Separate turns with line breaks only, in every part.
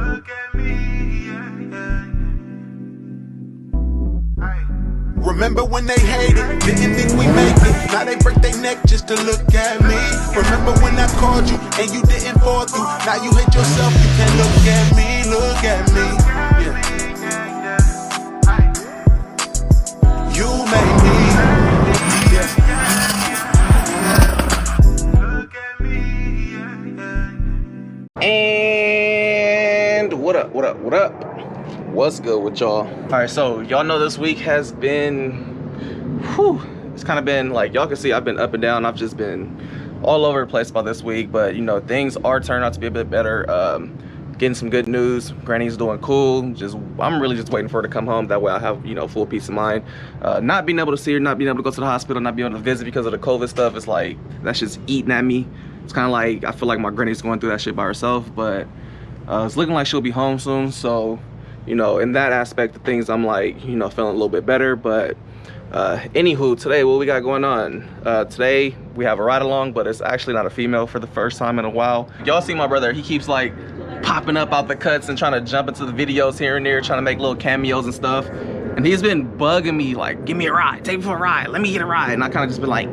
Look at me, yeah. Remember when they hated, didn't think we make it. Now they break their neck just to look at me. Remember when I called you and you didn't fall through. Now you hate yourself, you can't look at me, look at me. Yeah. You made me. Yeah. Look at me.
And what up, what up, what up? What's good with y'all? All right, so y'all know this week has been, it's kind of been like, y'all can see I've been up and down. I've just been all over the place about this week, but you know, things are turning out to be a bit better. Getting some good news. Granny's doing cool. I'm really just waiting for her to come home. That way I have, you know, full peace of mind. Not being able to see her, not being able to go to the hospital, not being able to visit because of the COVID stuff, it's like, that's just eating at me. It's kind of like, I feel like my granny's going through that shit by herself, but it's looking like she'll be home soon. So, you know, in that aspect of things, I'm like, you know, feeling a little bit better. But anywho, today, what we got going on? Today, we have a ride along, but it's actually not a female for the first time in a while. Y'all see my brother, he keeps like popping up out the cuts and trying to jump into the videos here and there, trying to make little cameos and stuff. And he's been bugging me like, give me a ride, take me for a ride, let me get a ride. And I kind of just been like,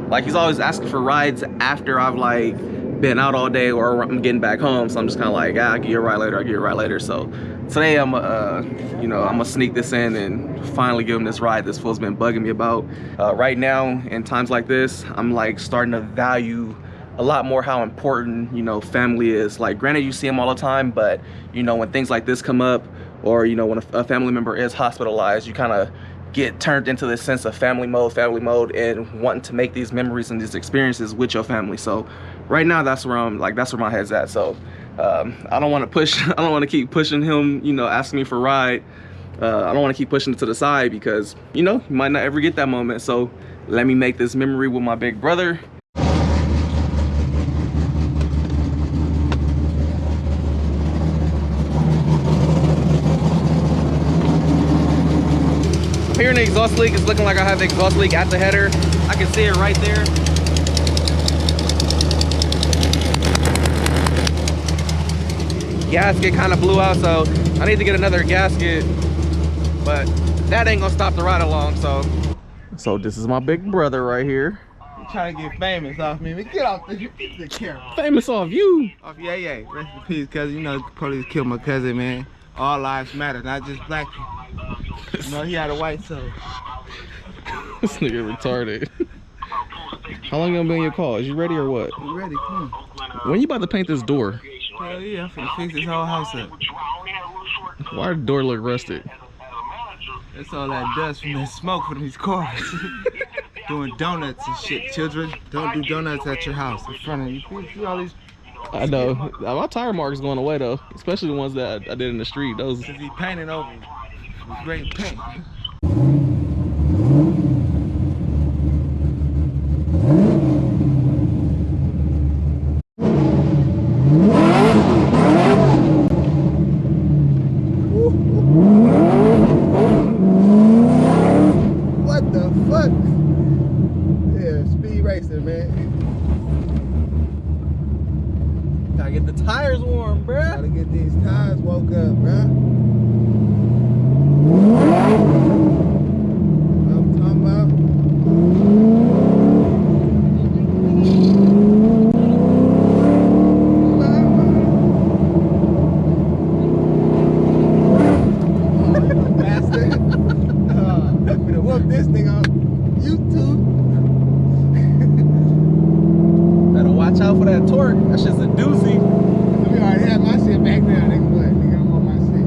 like he's always asking for rides after I've like been out all day or I'm getting back home. So I'm just kind of like, I'll get you a ride later, I'll get you a ride later. So today I'm you know, I'm gonna sneak this in and finally give him this ride this fool's been bugging me about. Right now, in times like this, I'm like starting to value a lot more how important, you know, family is. Like, granted, you see them all the time, but you know, when things like this come up, or you know, when a family member is hospitalized, you kind of get turned into this sense of family mode, and wanting to make these memories and these experiences with your family. So right now, that's where I'm like, that's where my head's at. So I don't want to push, I don't want to keep pushing him, you know, asking me for a ride. I don't want to keep pushing it to the side because, you know, you might not ever get that moment. So let me make this memory with my big brother. I'm hearing the exhaust leak. It's looking like I have the exhaust leak at the header. I can see it right there. Gasket kind of blew out, so I need to get another gasket, but that ain't gonna stop the ride along. So this is my big brother right here.
You trying to get famous off me? Get off the camera.
Famous off you?
Off yeah. Rest in peace, cousin. You know the police killed my cousin, man. All lives matter, not just black people. You know he had a white soul.
This nigga retarded. How long you gonna be in your car? Is you ready or what?
You ready? Come on.
When you about to paint this door?
Hell yeah, I'm finna fix this whole house up.
Why the door look rusted?
That's all that dust from that smoke from these cars. Doing donuts and shit, children. Don't do donuts at your house in front of you. See all these?
I know. My tire mark is going away though, especially the ones that I did in the street. Those.
Cause he painted over with great paint. What the fuck? Yeah, speed racer, man.
Gotta get the tires warm, bruh.
Gotta get these tires woke up, bruh. I'm talking about. Bastard. I'm gonna whoop this thing on YouTube.
Better watch out for that torque. That shit's a doozy.
We already had my shit back there. Nigga, what? Nigga, I'm on my shit.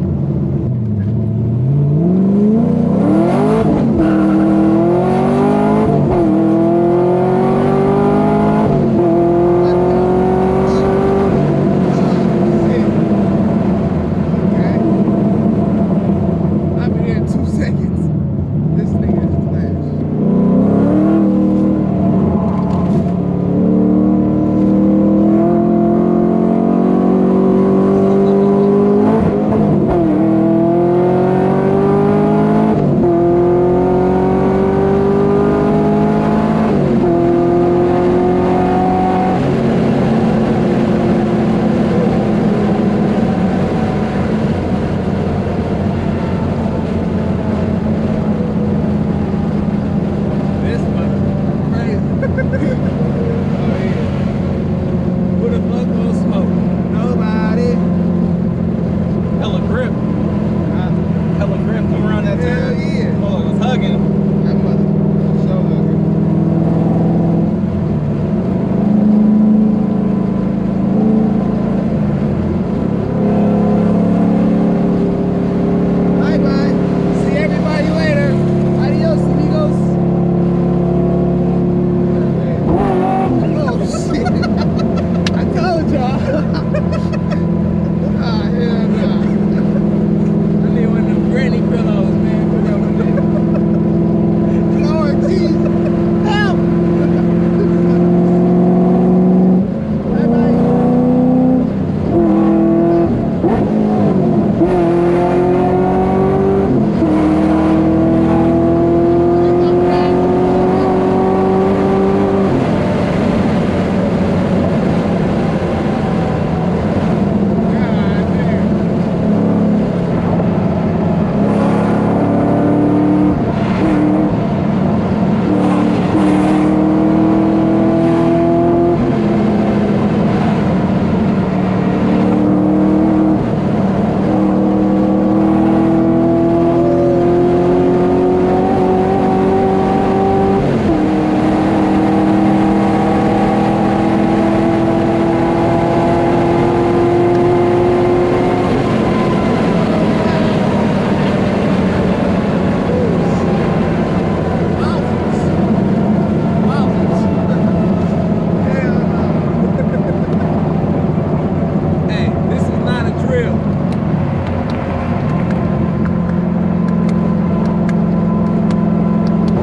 real.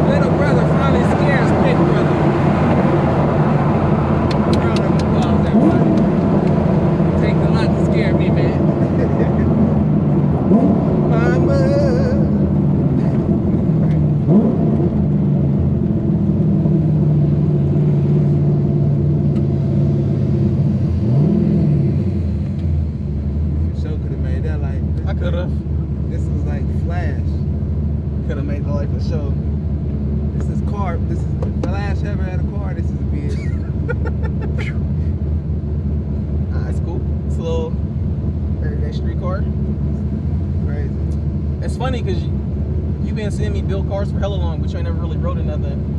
Little brother finally scares big brother. Round of applause, everybody. Takes a lot to scare me, man. Mama. Show could have made that like.
I could have.
This was like Flash.
Could have made the life of the show.
This is car. This is if Flash ever had a car. This is a bitch.
Nah, it's cool. It's a little everyday street car.
Crazy.
It's funny because you been seeing me build cars for hella long, but you ain't never really rode in nothing.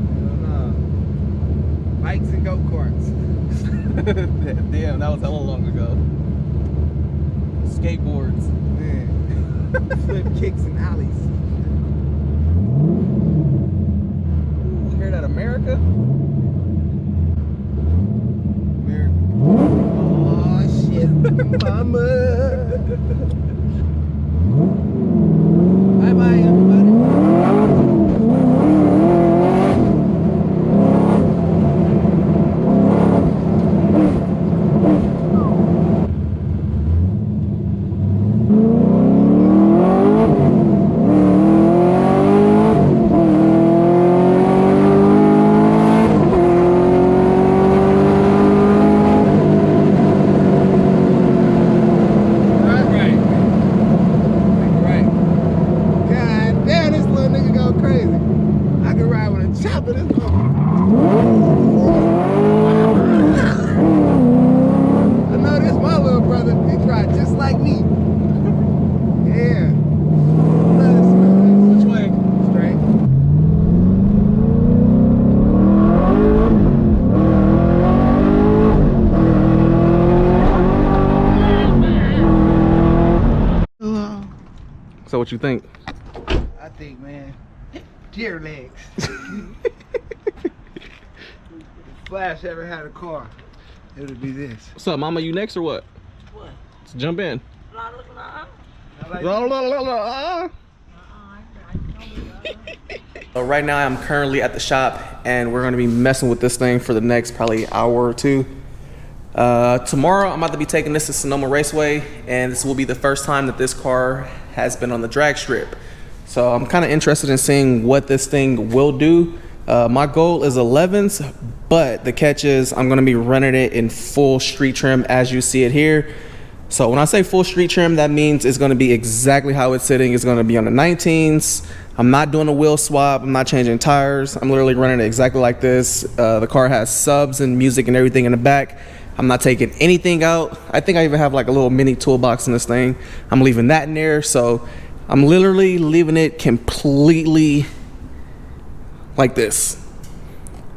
Bikes and go karts.
Damn, that was hella long ago. Skateboards.
Man. Flip kicks and alleys.
You hear that, America?
America. Oh shit, mama. Bye bye, everybody. Right. God damn, this little nigga go crazy. I can ride with a chopper this I know this my little brother. He tried just like me. Yeah.
Which way?
Straight.
So what you think?
I think, man, deer legs. If Flash ever had a car, it would be this.
What's up, mama? You next or what?
What?
Let's jump in.
I like
So right now I'm currently at the shop and we're gonna be messing with this thing for the next probably hour or two. Tomorrow I'm about to be taking this to Sonoma Raceway and this will be the first time that this car has been on the drag strip. So I'm kind of interested in seeing what this thing will do. My goal is 11s, but the catch is I'm gonna be running it in full street trim as you see it here. So when I say full street trim, that means it's gonna be exactly how it's sitting. It's gonna be on the 19s. I'm not doing a wheel swap. I'm not changing tires. I'm literally running it exactly like this. The car has subs and music and everything in the back. I'm not taking anything out. I think I even have like a little mini toolbox in this thing. I'm leaving that in there. So I'm literally leaving it completely like this.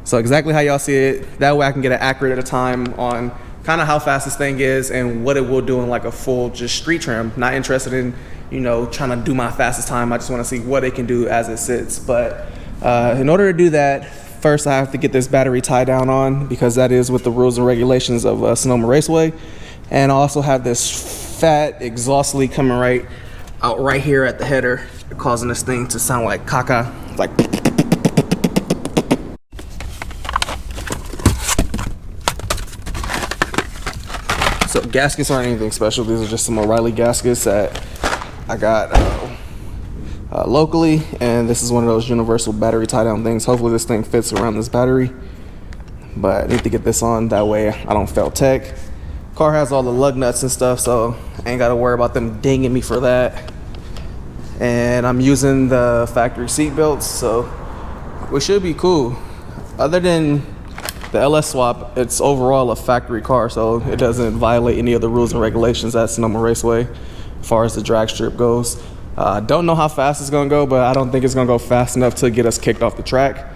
So exactly how y'all see it. That way I can get an accurate at a time on kind of how fast this thing is and what it will do in like a full just street trim. Not interested in, you know, trying to do my fastest time. I just want to see what it can do as it sits. But in order to do that, first I have to get this battery tie down on because that is with the rules and regulations of Sonoma Raceway. And I also have this fat exhaust leak coming right out right here at the header, causing this thing to sound like caca, like. So gaskets aren't anything special. These are just some O'Reilly gaskets that I got locally, and this is one of those universal battery tie down things. Hopefully this thing fits around this battery, but I need to get this on, that way I don't fail tech. Car has all the lug nuts and stuff, so I ain't gotta worry about them dinging me for that. And I'm using the factory seat belts, so we should be cool. Other than the LS swap, it's overall a factory car, so it doesn't violate any of the rules and regulations at Sonoma Raceway as far as the drag strip goes. Don't know how fast it's gonna go, but I don't think it's gonna go fast enough to get us kicked off the track.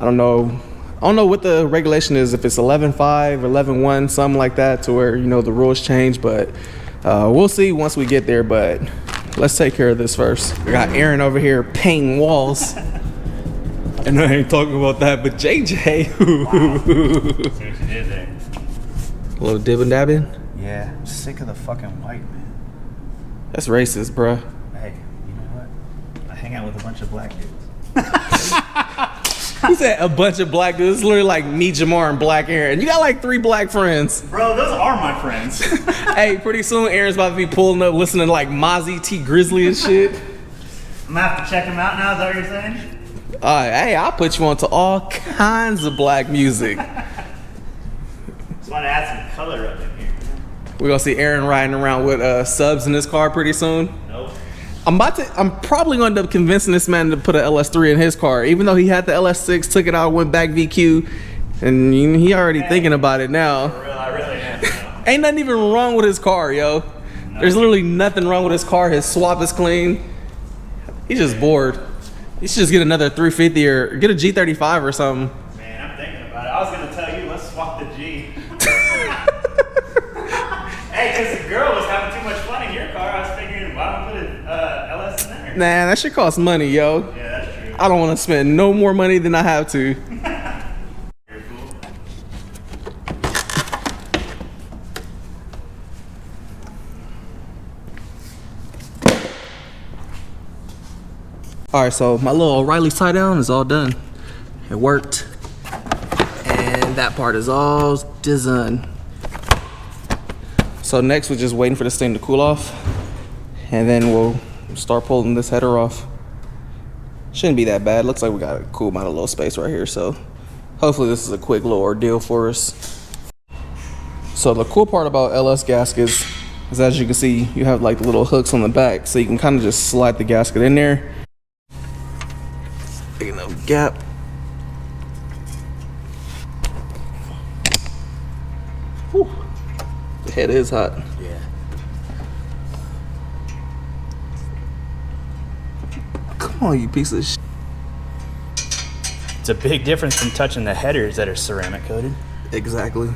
I don't know what the regulation is, if it's 11.5, 11.1, something like that, to where, you know, the rules change, but we'll see once we get there. But let's take care of this first. We got Aaron over here painting walls. And I ain't talking about that, but JJ.
Wow. See what you did there.
A little dibbing dabbing.
Yeah, I'm sick of the fucking white, man.
That's racist, bruh.
Hey, you know what? I hang out with a bunch of black dudes.
He said a bunch of black dudes. It's literally like me, Jamar, and Black Aaron. You got like 3 black friends.
Bro, those are my friends.
Hey, pretty soon Aaron's about to be pulling up listening to like Mozzie T Grizzly and shit.
I'm gonna have to check them out now, is that what you're saying?
Hey, I'll put you onto all kinds of black music.
Just want to add some color up in here.
We're gonna see Aaron riding around with subs in his car pretty soon.
Nope.
I'm probably gonna end up convincing this man to put an LS3 in his car, even though he had the LS6, took it out, went back VQ, and he already thinking about it now.
For real, I really am now.
Ain't nothing even wrong with his car, yo. There's literally nothing wrong with his car. His swap is clean. He's just bored. He should just get another 350 or get a G35 or something.
Man, I'm thinking about it. I was gonna tell you, let's swap the G. Hey, because the girl was having too much fun in your car. I was figuring, why don't put an LS in there?
Nah, that shit costs money, yo.
Yeah, that's true.
I don't want to spend no more money than I have to.
Very cool.
All right, so my little O'Reilly tie down is all done. It worked. And that part is all done. So next we're just waiting for this thing to cool off. And then we'll start pulling this header off. Shouldn't be that bad. Looks like we got a cool amount of little space right here. So hopefully this is a quick little ordeal for us. So the cool part about LS gaskets is, as you can see, you have like the little hooks on the back. So you can kind of just slide the gasket in there. Big enough gap. Whew. The head is hot.
Yeah.
Come on, you piece of shit.
It's a big difference from touching the headers that are ceramic coated.
Exactly.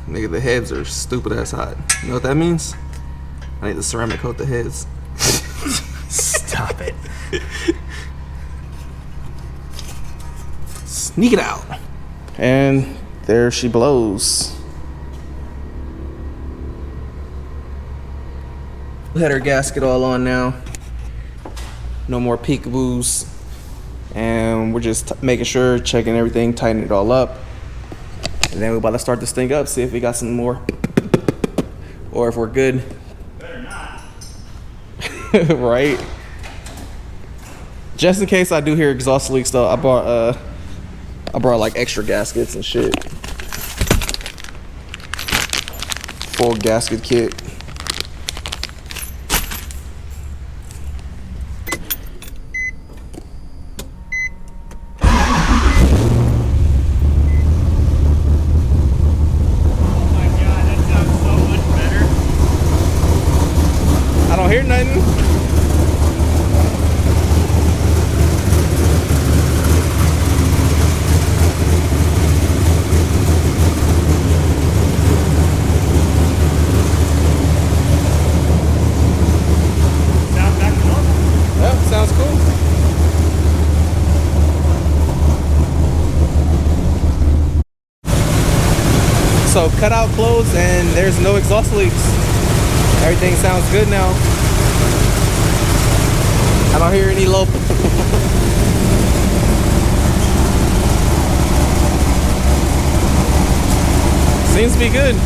Nigga, the heads are stupid ass hot. You know what that means? I need to ceramic coat the heads.
Stop it.
Sneak it out. And there she blows. Header gasket all on now. No more peekaboos. And we're just making sure, checking everything, tightening it all up. And then we're about to start this thing up, see if we got some more. Or if we're good.
Better not.
Right? Just in case I do hear exhaust leaks though, I brought like extra gaskets and shit. Full gasket kit. I don't hear nothing.
Sounds back to normal.
Yep, sounds cool. So cutout closed and there's no exhaust leaks. Everything sounds good now. I don't hear any low. Seems to be good.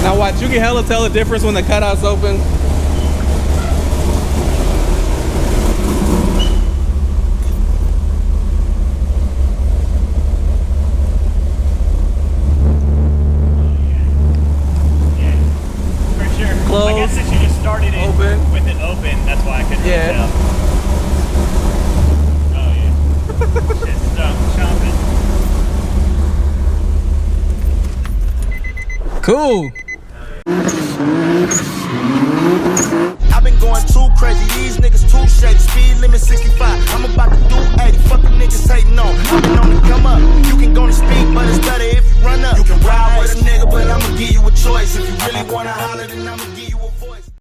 Now watch, you can hella tell the difference when the cutout's open.
For sure.
Close.
I guess since you just started it
Open.
with it open, that's why I couldn't really
Yeah.
tell. Oh yeah. Shit's stuck, chomping.
Cool.